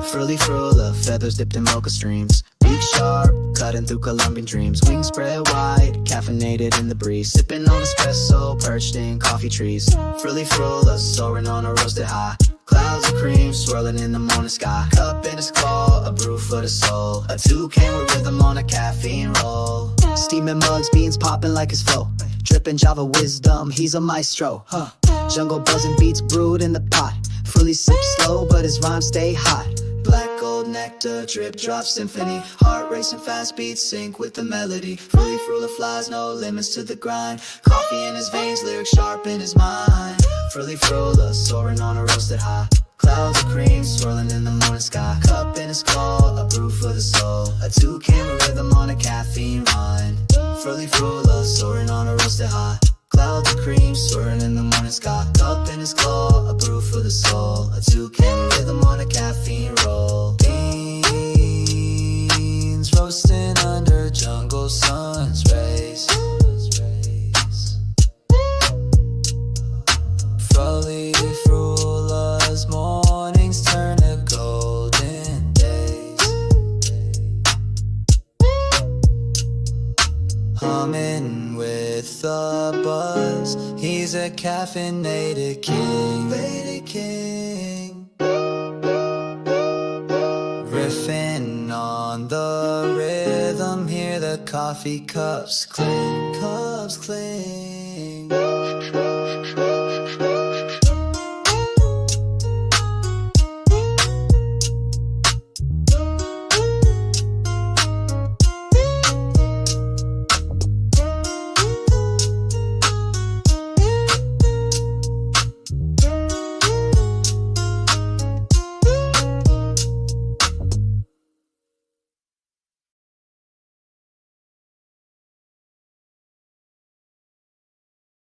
Frulli Frulla, feathers dipped in mocha streams. Beak sharp, cutting through Colombian dreams. Wings spread wide, caffeinated in the breeze. Sippin' on espresso, perched in coffee trees. Frulli Frulla, soaring on a roasted high. Clouds of cream swirling in the morning sky. Cup in his claw, a brew for the soul. A toucan with rhythm on a caffeine roll. Steaming mugs, beans popping like his flow. Dripping Java wisdom, he's a maestro. Jungle buzzing beats brewed in the pot. Frulli sip slow, but his rhymes stay hot. Black gold nectar, drip drop symphony. Heart racing fast beats sync with the melody. Frulli Frulla flies, no limits to the grind. Coffee in his veins, lyrics sharp in his mind. Frulli Frulla, soaring on a roasted high. Clouds of cream swirling in the morning sky. Cup in his claw, a brew for the soul. A toucan with rhythm on a caffeine wine. Frulli Frulla, soaring on a roasted high. Clouds of cream swirling in the morning sky. Cup in his claw, a brew for the soul. A toucan with rhythm on a caffeine roll. Beans roasting under jungle sun's rays. Frulli Frulla's mornings turn to golden days. Humming with the buzz, he's a caffeinated king. Riffing on the rhythm, hear the coffee cups cling.